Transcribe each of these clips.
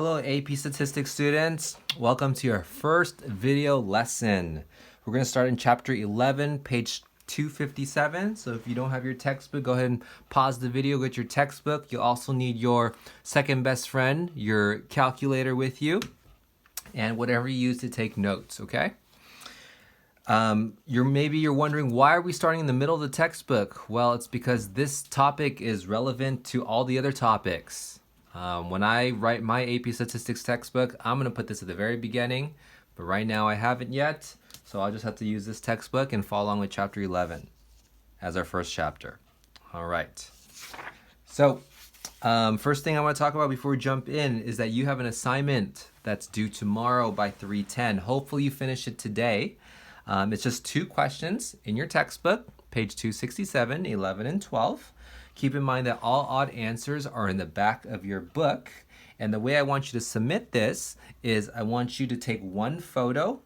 Hello AP Statistics students. Welcome to your first video lesson. We're going to start in chapter 11, page 257. So if you don't have your textbook, go ahead and pause the video, get your textbook. You'll also need your second best friend, your calculator with you, and whatever you use to take notes, okay? You're wondering, why are we starting in the middle of the textbook? Well, it's because this topic is relevant to all the other topics. When I write my AP Statistics textbook, I'm going to put this at the very beginning, but right now I haven't yet, so I'll just have to use this textbook and follow along with chapter 11 as our first chapter. All right. So, first thing I want to talk about before we jump in is that you have an assignment that's due tomorrow by 3:10. Hopefully you finish it today. It's just 2 questions in your textbook, page 267, 11, and 12. Keep in mind that all odd answers are in the back of your book. And the way I want you to submit this is I want you to take one photo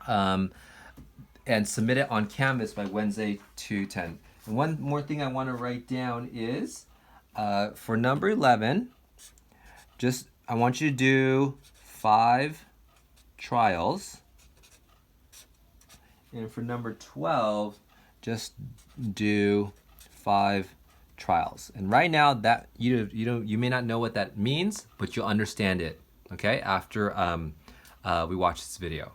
and submit it on Canvas by Wednesday 2:10. And one more thing I want to write down is for number 11, I want you to do 5 trials. And for number 12, just do 5 trials. And right now, that you may not know what that means, but you'll understand it, okay, after we watch this video.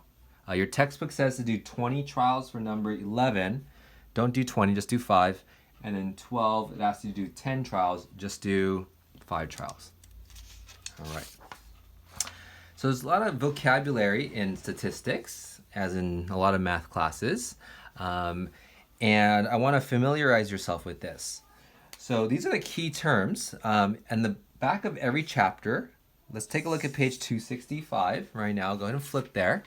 Your textbook says to do 20 trials for number 11. Don't do 20, just do 5. And then 12, it asks you to do 10 trials, just do 5 trials. All right. So there's a lot of vocabulary in statistics, as in a lot of math classes. And I want to familiarize yourself with this. So these are the key terms. And the back of every chapter, let's take a look at page 265 right now. Go ahead and flip there.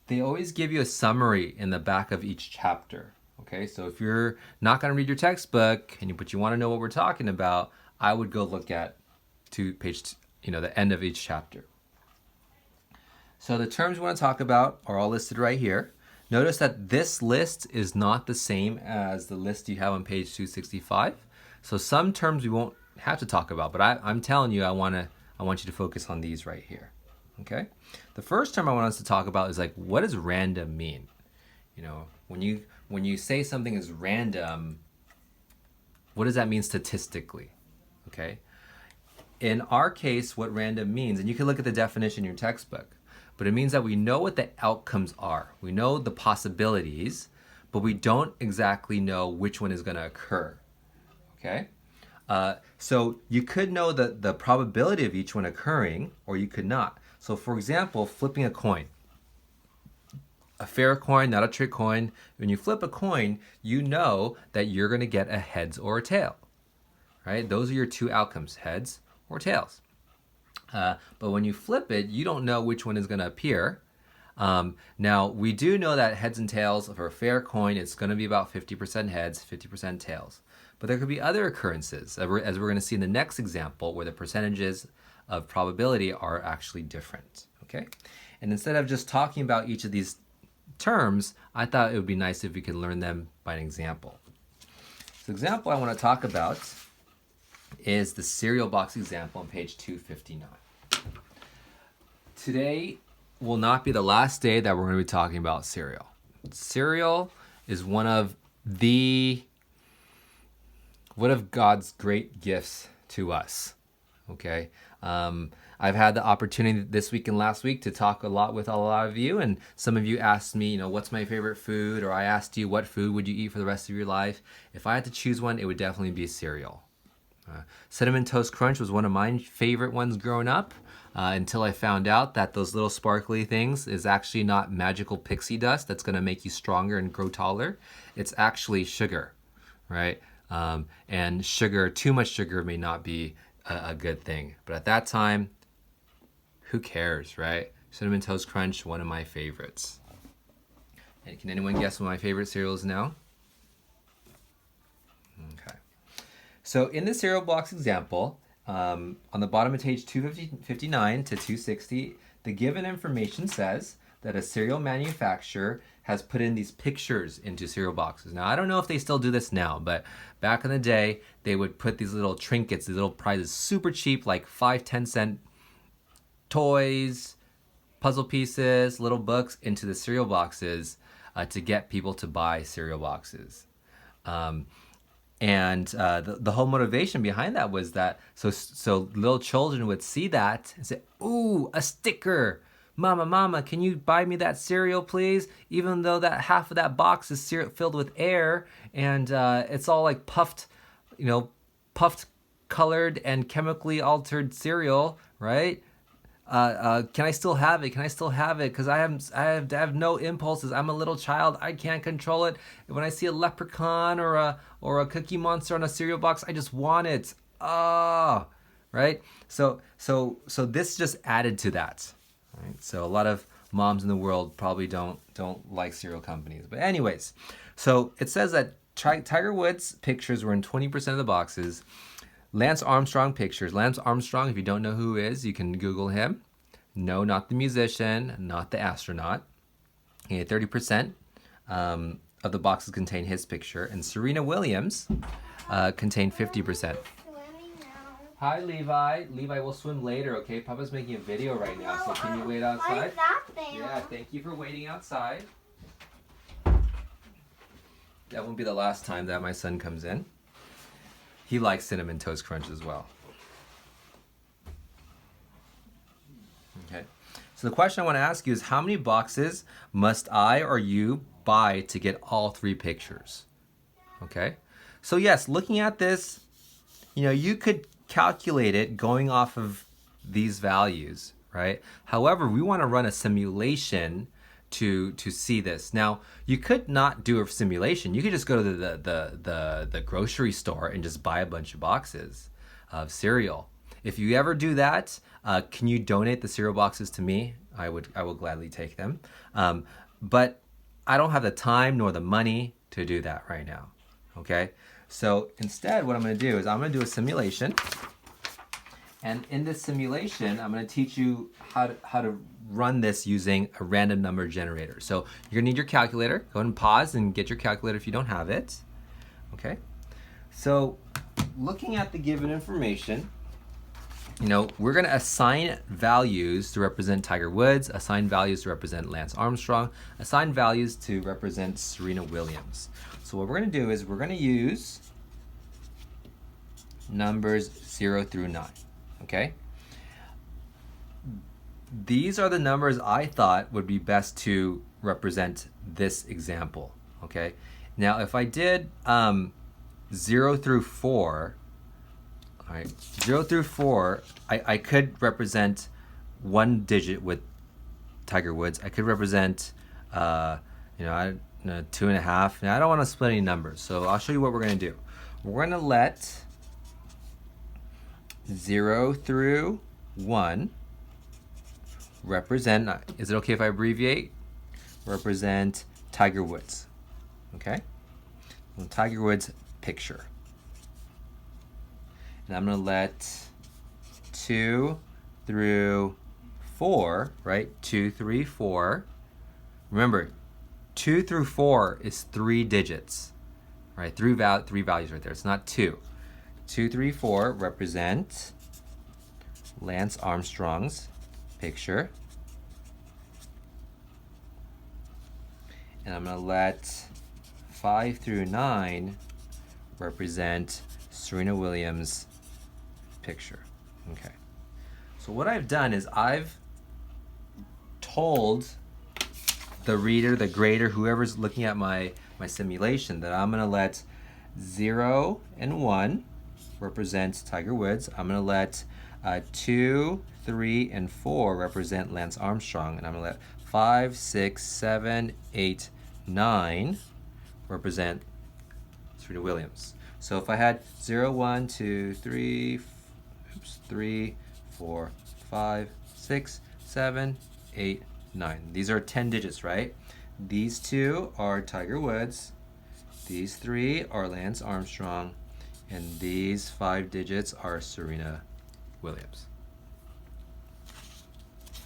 They always give you a summary in the back of each chapter. Okay, so if you're not going to read your textbook but you want to know what we're talking about, I would go look at the end of each chapter. So the terms we want to talk about are all listed right here. Notice that this list is not the same as the list you have on page 265. So some terms we won't have to talk about, but I'm telling you, I want you to focus on these right here. Okay? The first term I want us to talk about is what does random mean? You know, when you say something is random, what does that mean statistically? Okay? In our case, what random means, and you can look at the definition in your textbook, but it means that we know what the outcomes are. We know the possibilities, but we don't exactly know which one is going to occur. Okay? So you could know the probability of each one occurring, or you could not. So for example, flipping a coin. A fair coin, not a trick coin. When you flip a coin, you know that you're going to get a heads or a tail. Right? Those are your 2 outcomes, heads or tails. But when you flip it, you don't know which one is going to appear. Now, we do know that heads and tails for a fair coin, it's going to be about 50% heads, 50% tails. But there could be other occurrences, as we're going to see in the next example, where the percentages of probability are actually different. Okay? And instead of just talking about each of these terms, I thought it would be nice if we could learn them by an example. So the example I want to talk about is the cereal box example on page 259. Today will not be the last day that we're going to be talking about cereal. Cereal is one of God's great gifts to us. Okay? I've had the opportunity this week and last week to talk a lot with a lot of you, and some of you asked me, what's my favorite food, or I asked you, what food would you eat for the rest of your life? If I had to choose one, it would definitely be cereal. Cinnamon Toast Crunch was one of my favorite ones growing up, until I found out that those little sparkly things is actually not magical pixie dust that's going to make you stronger and grow taller. It's actually sugar, right? And too much sugar may not be a good thing. But at that time, who cares, right? Cinnamon Toast Crunch, one of my favorites. And can anyone guess what my favorite cereal is now? Okay. So in the cereal box example, on the bottom of page 259 to 260, the given information says that a cereal manufacturer has put in these pictures into cereal boxes. Now, I don't know if they still do this now, but back in the day, they would put these little trinkets, these little prizes, super cheap, like 5-10 cent toys, puzzle pieces, little books into the cereal boxes to get people to buy cereal boxes. And the whole motivation behind that was that so little children would see that and say, "Ooh, a sticker! Mama, can you buy me that cereal, please? Even though that half of that box is filled with air and it's all like puffed colored and chemically altered cereal, right? Can I still have it? Can I still have it? Because I have no impulses. I'm a little child. I can't control it. When I see a leprechaun or a Cookie Monster on a cereal box, I just want it. Right? So this just added to that. Right? So a lot of moms in the world probably don't like cereal companies. But anyways, so it says that Tiger Woods pictures were in 20% of the boxes. Lance Armstrong pictures. Lance Armstrong, if you don't know who he is, you can Google him. No, not the musician, not the astronaut. 30% of the boxes contain his picture. And Serena Williams contained 50%. Hi, Levi. Levi will swim later, okay? Papa's making a video right now, so can you wait outside? Why is that there? Yeah, thank you for waiting outside. That won't be the last time that my son comes in. He likes Cinnamon Toast Crunch as well. Okay. So the question I want to ask you is, how many boxes must I or you buy to get all 3 pictures? Okay. So yes, looking at this, you could calculate it going off of these values, right? However, we want to run a simulation to see this. Now, you could not do a simulation. You could just go to the grocery store and just buy a bunch of boxes of cereal. If you ever do that, can you donate the cereal boxes to me? I will gladly take them. But I don't have the time nor the money to do that right now. Okay? So instead, what I'm going to do is I'm going to do a simulation. And in this simulation, I'm going to teach you how to run this using a random number generator. So you're going to need your calculator. Go ahead and pause and get your calculator if you don't have it. Okay? So looking at the given information, we're going to assign values to represent Tiger Woods, assign values to represent Lance Armstrong, assign values to represent Serena Williams. So what we're going to do is we're going to use numbers 0 through 9. Okay? These are the numbers I thought would be best to represent this example. Okay? Now, if I did 0 through 4, all right, 0 through 4, I could represent one digit with Tiger Woods. I could represent, 2.5. Now, I don't want to split any numbers, so I'll show you what we're going to do. We're going to let 0 through 1 represent, is it okay if I abbreviate? Represent Tiger Woods. Okay? Well, Tiger Woods picture. And I'm going to let 2 through 4, right? 2, 3, 4. Remember, 2 through 4 is 3 digits, right? 3 values right there. It's not 2. 2, 3, 4 represent Lance Armstrong's picture. And I'm going to let 5 through 9 represent Serena Williams' picture. Okay. So what I've done is I've told the reader, the grader, whoever's looking at my simulation, that I'm going to let 0 and 1 represent Tiger Woods. I'm going to let 2, 3, and 4 represent Lance Armstrong. And I'm going to let 5, 6, 7, 8, 9 represent Serena Williams. So if I had 0, 1, 2, 3, 4, 5, 6, 7, 8, 9. These are 10 digits, right? These 2 are Tiger Woods. These 3 are Lance Armstrong. And these 5 digits are Serena Williams.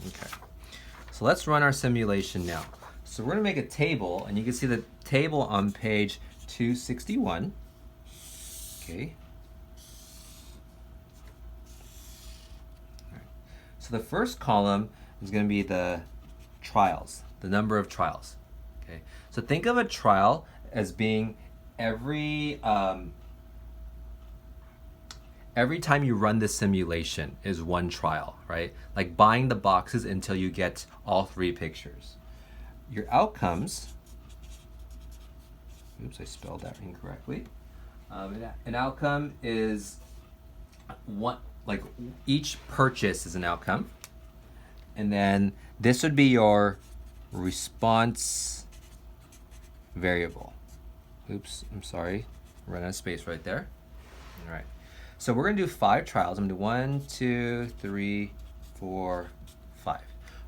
Okay. So let's run our simulation now. So we're going to make a table, and you can see the table on page 261. Okay. All right. So the first column is going to be the trials, the number of trials. Okay. So think of a trial as being every time you run this simulation is one trial, right? Like buying the boxes until you get all 3 pictures. Your outcomes, oops, I spelled that incorrectly. An outcome is one, like each purchase is an outcome. And then this would be your response variable. Oops, I'm sorry. Run out of space right there. All right. So we're going to do 5 trials. I'm going to do 1, 2, 3, 4, 5.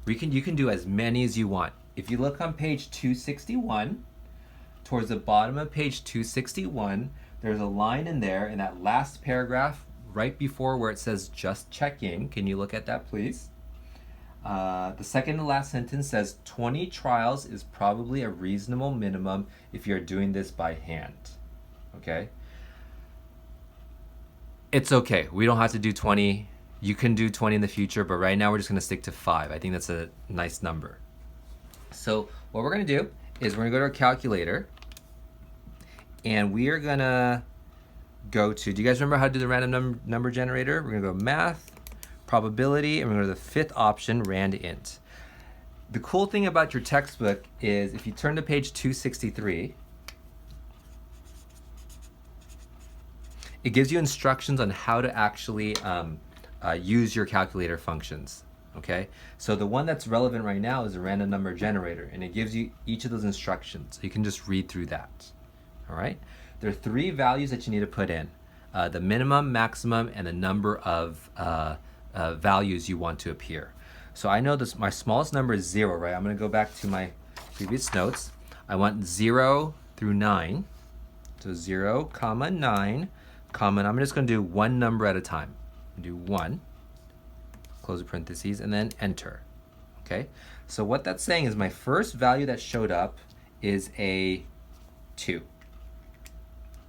You can do as many as you want. If you look on page 261, towards the bottom of page 261, there's a line in there in that last paragraph right before where it says just check in. Can you look at that, please? The second to last sentence says 20 trials is probably a reasonable minimum if you're doing this by hand. Okay? It's okay. We don't have to do 20. You can do 20 in the future, but right now we're just going to stick to 5. I think that's a nice number. So what we're going to do is we're going to go to our calculator, and we are going to go to, do you guys remember how to do the random number generator? We're going to go math, probability, and we're going to go to the 5th option, randint. The cool thing about your textbook is if you turn to page 263, it gives you instructions on how to actually use your calculator functions. Okay, so the one that's relevant right now is a random number generator, and it gives you each of those instructions. So you can just read through that. All right, there are 3 values that you need to put in: the minimum, maximum, and the number of values you want to appear. So I know this. My smallest number is 0, right? I'm going to go back to my previous notes. I want 0 through 9. So 0, comma 9, comma. And I'm just going to do one number at a time. Do 1. Close the parentheses, and then enter. Okay, so what that's saying is my first value that showed up is a 2.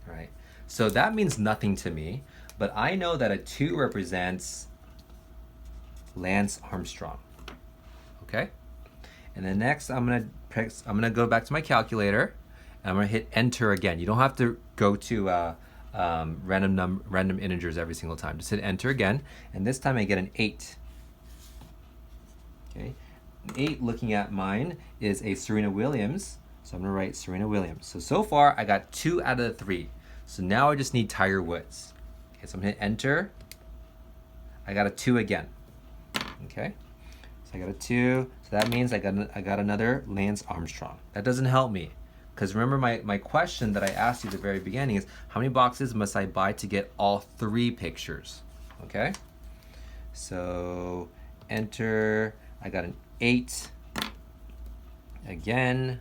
All right, so that means nothing to me, but I know that a 2 represents Lance Armstrong. Okay, and then next I'm gonna go back to my calculator, and I'm gonna hit enter again. You don't have to go to random integers every single time. Just hit enter again, and this time I get an 8. Okay, an 8, looking at mine, is a Serena Williams, so I'm gonna write Serena Williams. So far I got 2 out of the 3. So now I just need Tiger Woods. Okay, so I'm gonna hit enter. I got a 2 again. Okay, so I got a 2. So that means I got another Lance Armstrong. That doesn't help me, because remember my question that I asked you at the very beginning is how many boxes must I buy to get all 3 pictures? Okay, so enter. I got an 8 again.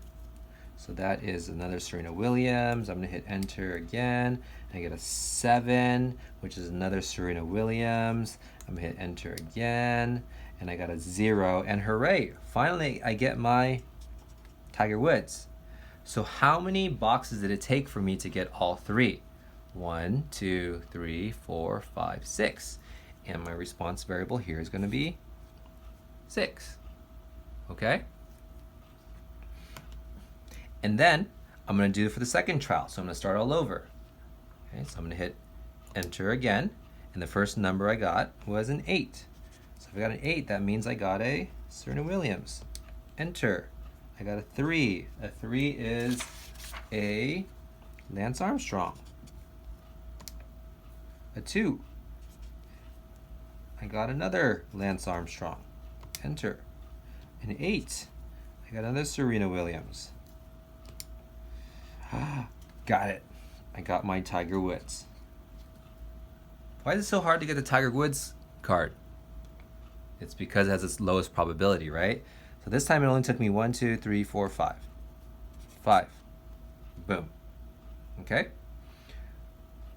So that is another Serena Williams. I'm gonna hit enter again. I get a 7, which is another Serena Williams. I'm gonna hit enter again, and I got a 0, and hooray, finally I get my Tiger Woods. So how many boxes did it take for me to get all 3? 1, 2, 3, 4, 5, 6. And my response variable here is gonna be 6. Okay? And then I'm going to do it for the second trial. So I'm going to start all over. Okay, so I'm going to hit enter again. And the first number I got was an 8. So if I got an 8, that means I got a Serena Williams. Enter. I got a 3. A 3 is a Lance Armstrong. A 2. I got another Lance Armstrong. Enter. An 8. I got another Serena Williams. Got it. I got my Tiger Woods. Why is it so hard to get the Tiger Woods card? It's because it has its lowest probability, right? So this time it only took me 1, 2, 3, 4, 5. 5. Boom. Okay?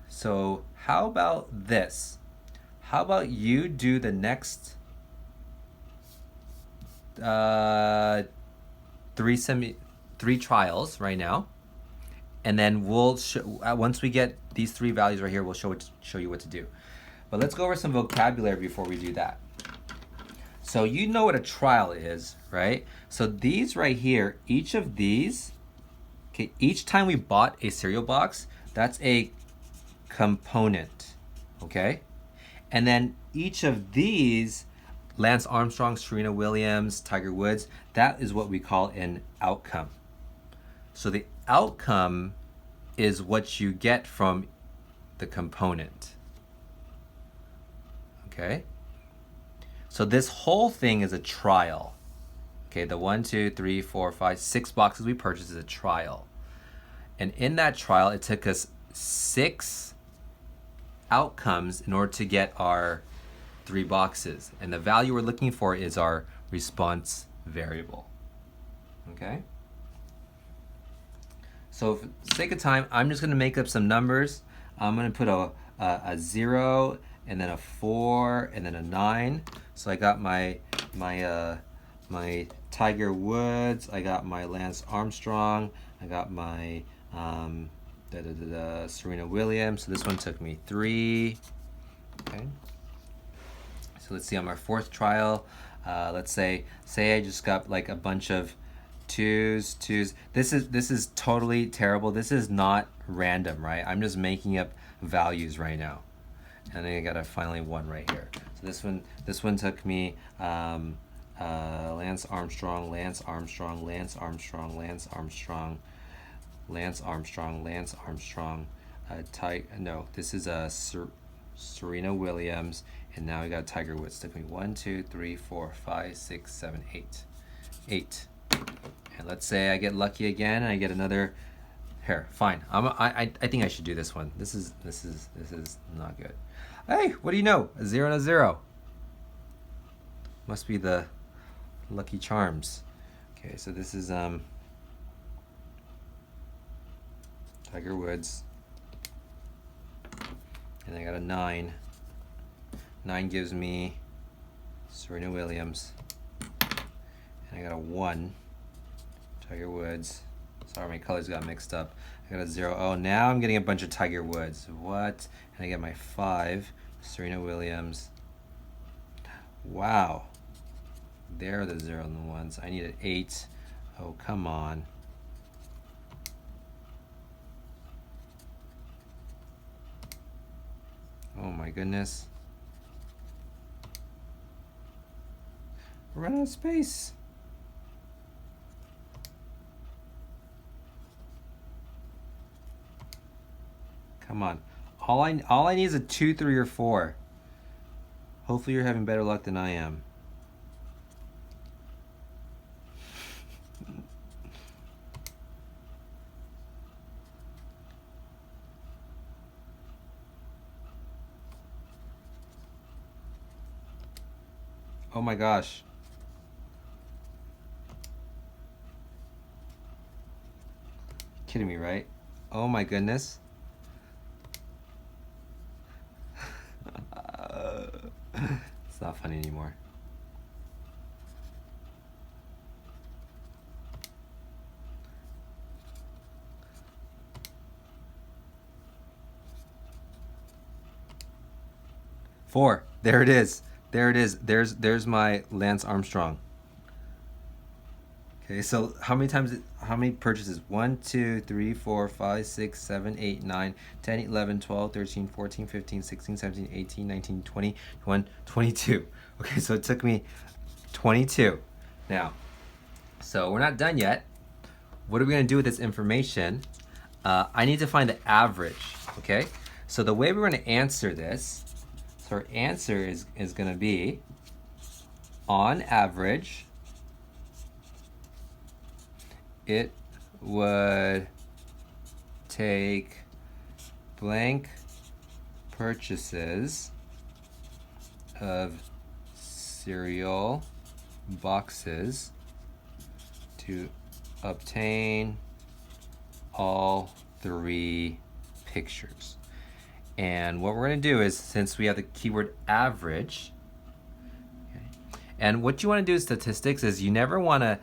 So how about this? How about you do the next 3 three trials right now, and then we'll once we get these three values right here, we'll show you what to do. But let's go over some vocabulary before we do that. So you know what a trial is, right? So these right here, each of these, okay, each time we bought a cereal box, that's a component, okay? And then each of these, Lance Armstrong, Serena Williams, Tiger Woods, that is what we call an outcome. So the outcome is what you get from the component, okay? So this whole thing is a trial. Okay, the 1, 2, 3, 4, 5, 6 boxes we purchased is a trial. And in that trial, it took us 6 outcomes in order to get our 3 boxes. And the value we're looking for is our response variable. Okay? So for the sake of time, I'm just going to make up some numbers. I'm going to put a 0 and then a 4 and then a 9. So I got my Tiger Woods, I got my Lance Armstrong, I got my Serena Williams. So this one took me 3. Okay. So let's see on our 4th trial. Let's say I just got like a bunch of twos. This is totally terrible. This is not random, right? I'm just making up values right now. And then I got a finally 1 right here. So this one took me Lance Armstrong, Lance Armstrong, Lance Armstrong, Lance Armstrong, Lance Armstrong, Lance Armstrong. No, this is a Serena Williams, and now we got Tiger Woods. Took me 1, 2, 3, 4, 5, 6, 7, 8. 8. And let's say I get lucky again, and I get another. Here, fine. I think I should do this one. This is not good. Hey, what do you know? A 0 and a 0. Must be the Lucky Charms. Okay, so this is Tiger Woods. And I got a 9. 9 gives me Serena Williams. And I got a 1. Tiger Woods. Sorry, my colors got mixed up. I got a 0. Oh, now I'm getting a bunch of Tiger Woods. What? And I get my 5. Serena Williams. Wow. There are the 0 and the 1s. I need an 8. Oh, come on. Oh my goodness. We're running out of space. Come on. All I need is a 2, 3, or 4. Hopefully you're having better luck than I am. Oh my gosh. Kidding me, right? Oh my goodness. It's not funny anymore. Four. There it is. There it is. There's my Lance Armstrong. Okay, so how many purchases? 1, 2, 3, 4, 5, 6, 7, 8, 9, 10, 11, 12, 13, 14, 15, 16, 17, 18, 19, 20, 21, 22. Okay, so it took me 22. Now, so we're not done yet. What are we going to do with this information? I need to find the average, okay? So the way we're going to answer this, so our answer is going to be, on average, it would take blank purchases of cereal boxes to obtain all 3 pictures. And what we're going to do is, since we have the keyword average, okay, and what you want to do with statistics is you never want to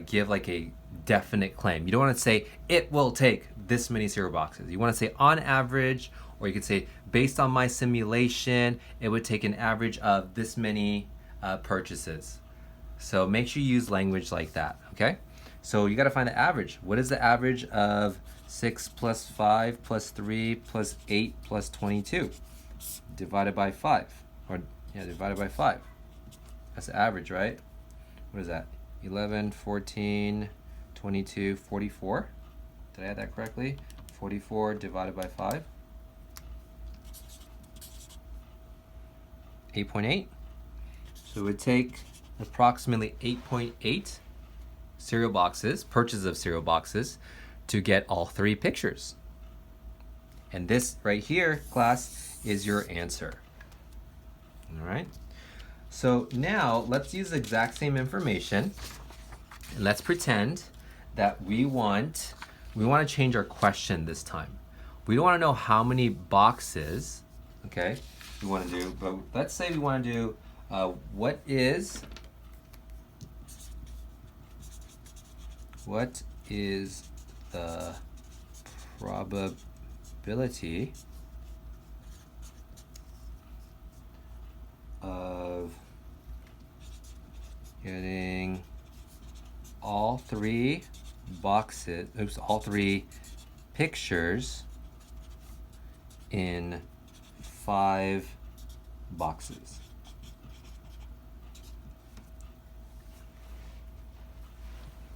give like a definite claim. You don't want to say it will take this many cereal boxes. You want to say on average, or you could say based on my simulation, it would take an average of this many purchases. So make sure you use language like that, okay? So you got to find the average. What is the average of 6 plus 5 plus 3 plus 8 plus 22 divided by 5? Or yeah, divided by 5. That's the average, right? What is that? 11, 14, 22, 44. Did I add that correctly? 44 divided by 5. 8.8. So it would take approximately 8.8 cereal boxes, purchases of cereal boxes, to get all 3 pictures. And this right here, class, is your answer. All right. So now let's use the exact same information, and let's pretend that we want to change our question this time. We don't want to know how many boxes, okay, we want to do, but let's say we want to do what is the probability of getting all 3 pictures in 5 boxes.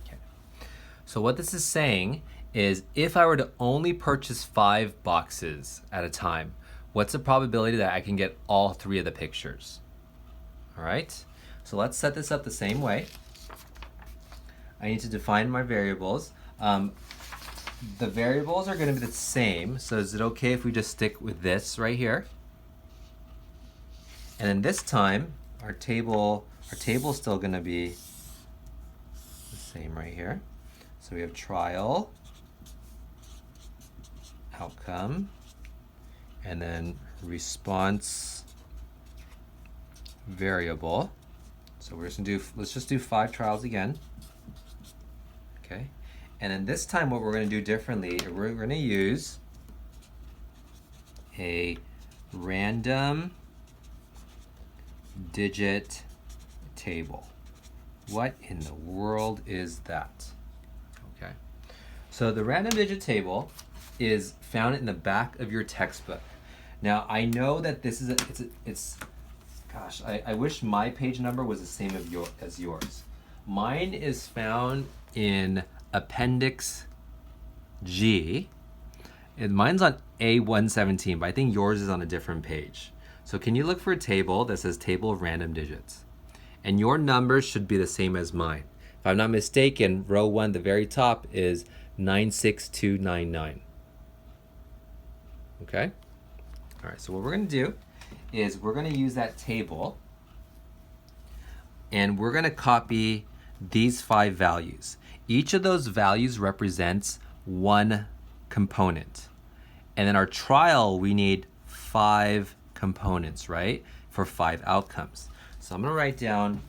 Okay. So what this is saying is if I were to only purchase 5 boxes at a time, what's the probability that I can get all 3 of the pictures? All right, so let's set this up the same way. I need to define my variables. The variables are going to be the same, so is it okay if we just stick with this right here? And then this time, our table's still going to be the same right here. So we have trial, outcome, and then response variable. So we're just gonna let's just do 5 trials again. Okay, and then this time what we're gonna do differently, we're gonna use a random digit table. What in the world is that? Okay, so the random digit table is found in the back of your textbook. Now I know that this is gosh, I wish my page number was the same as yours. Mine is found in Appendix G, and mine's on A117, but I think yours is on a different page. So can you look for a table that says table of random digits? And your numbers should be the same as mine. If I'm not mistaken, row 1, the very top, is 96299. Okay? All right, so what we're going to do is we're going to use that table, and we're going to copy these 5 values. Each of those values represents 1 component. And in our trial, we need 5 components, right? For 5 outcomes. So I'm going to write down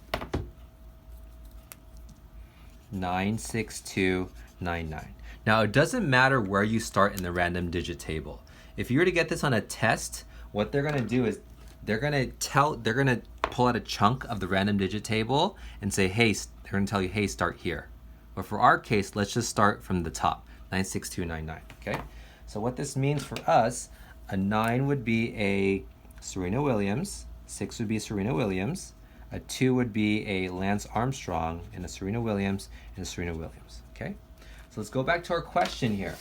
96299. Now, it doesn't matter where you start in the random digit table. If you were to get this on a test, what they're going to do is they're going to pull out a chunk of the random digit table and say, hey, they're going to tell you, hey, start here. But for our case, let's just start from the top, 96299, okay? So what this means for us, a 9 would be a Serena Williams, 6 would be Serena Williams, a 2 would be a Lance Armstrong, and a Serena Williams, and a Serena Williams, okay? So let's go back to our question here.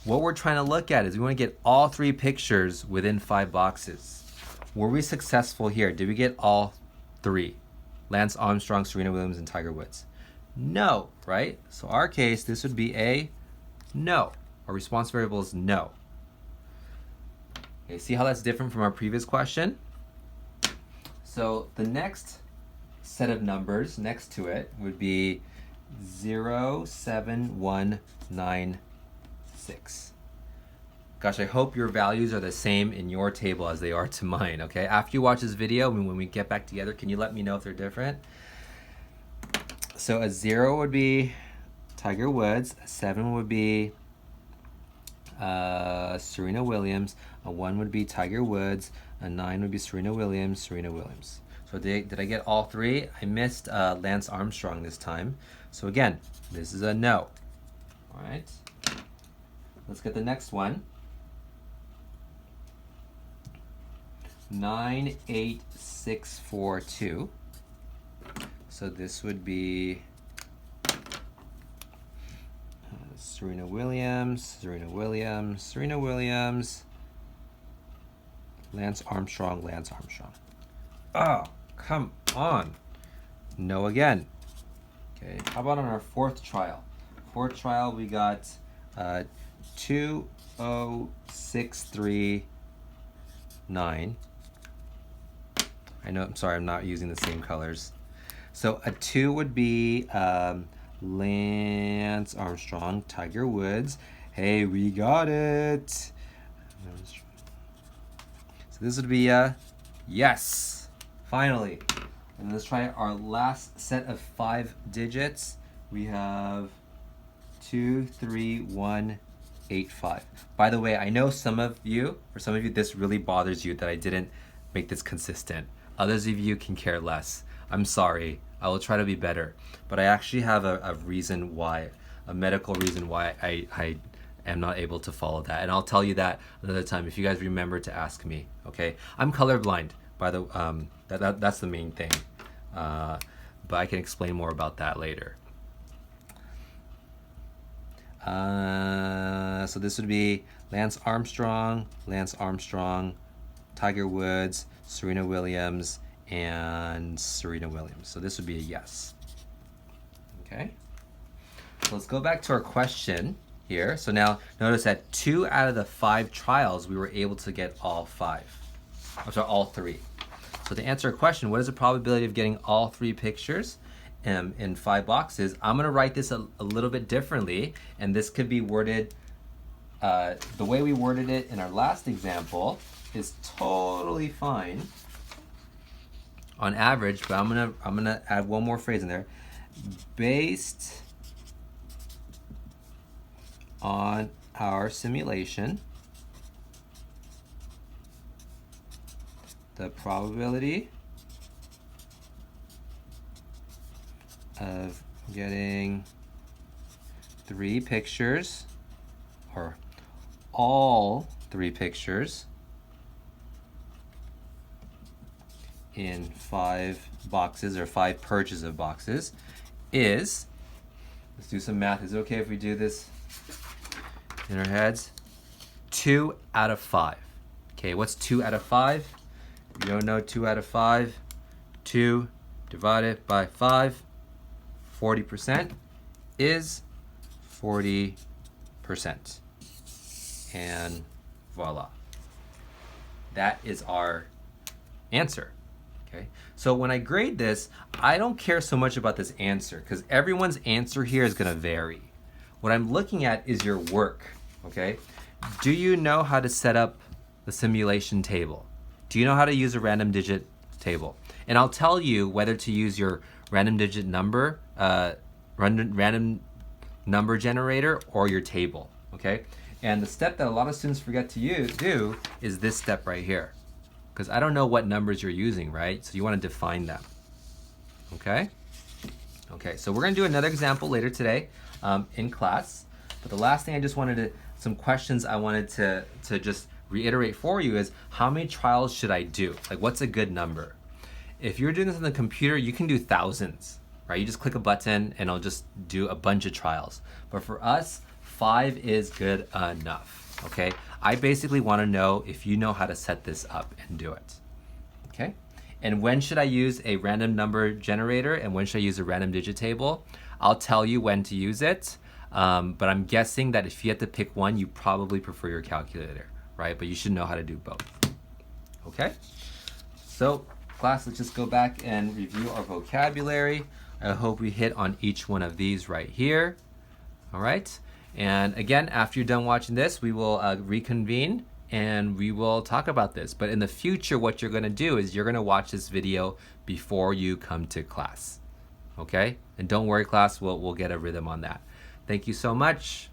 What we're trying to look at is we want to get all 3 pictures within 5 boxes. Were we successful here? Did we get all 3? Lance Armstrong, Serena Williams, and Tiger Woods? No, right? So our case, this would be a no. Our response variable is no. Okay, see how that's different from our previous question? So the next set of numbers next to it would be 07196. Gosh, I hope your values are the same in your table as they are to mine, okay? After you watch this video, when we get back together, can you let me know if they're different? So a 0 would be Tiger Woods, a 7 would be Serena Williams, a 1 would be Tiger Woods, a 9 would be Serena Williams, Serena Williams. So did I get all three? I missed Lance Armstrong this time. So again, this is a no. All right. Let's get the next one. 98642. So this would be Serena Williams, Serena Williams, Serena Williams, Lance Armstrong, Lance Armstrong. Oh, come on. No again. Okay, how about on our fourth trial? Fourth trial, we got 20639. I know, I'm sorry, I'm not using the same colors. So a 2 would be Lance Armstrong, Tiger Woods. Hey, we got it. So this would be a yes, finally. And let's try our last set of 5 digits. We have 23185. By the way, I know for some of you, this really bothers you that I didn't make this consistent. Others of you can care less. I'm sorry. I will try to be better. But I actually have a reason why, a medical reason why I am not able to follow that. And I'll tell you that another time if you guys remember to ask me, okay? I'm colorblind, by the that's the main thing. But I can explain more about that later. So this would be Lance Armstrong, Tiger Woods, Serena Williams, and Serena Williams. So this would be a yes. Okay. So let's go back to our question here. So now notice that 2 out of the 5 trials we were able to get all 5. I'm sorry, all 3. So to answer a question, what is the probability of getting all 3 pictures in 5 boxes? I'm going to write this a little bit differently, and this could be worded the way we worded it in our last example is totally fine on average, but I'm gonna add one more phrase in there. Based on our simulation, the probability of getting 3 pictures, or all 3 pictures in 5 boxes or 5 purges of boxes is, let's do some math. Is it okay if we do this in our heads? 2 out of 5. Okay, what's 2 out of 5? If you don't know 2 out of 5, 2 divided by 5, 40% is 40%. And voila. That is our answer. Okay, so when I grade this, I don't care so much about this answer because everyone's answer here is going to vary. What I'm looking at is your work, okay? Do you know how to set up the simulation table? Do you know how to use a random digit table? And I'll tell you whether to use your random digit number, random number generator or your table, okay? And the step that a lot of students forget to do is this step right here. Because I don't know what numbers you're using, right? So you want to define them, okay? Okay, so we're going to do another example later today in class. But the last thing I just wanted some questions I wanted to just reiterate for you is how many trials should I do? Like what's a good number? If you're doing this on the computer, you can do thousands, right? You just click a button and it'll just do a bunch of trials. But for us, 5 is good enough, okay? I basically want to know if you know how to set this up and do it, okay? And when should I use a random number generator and when should I use a random digit table? I'll tell you when to use it, but I'm guessing that if you had to pick one, you probably prefer your calculator, right? But you should know how to do both, okay? So class, let's just go back and review our vocabulary. I hope we hit on each one of these right here, all right? And again, after you're done watching this, we will reconvene and we will talk about this. But in the future, what you're gonna do is you're gonna watch this video before you come to class. Okay? And don't worry, class, we'll get a rhythm on that. Thank you so much.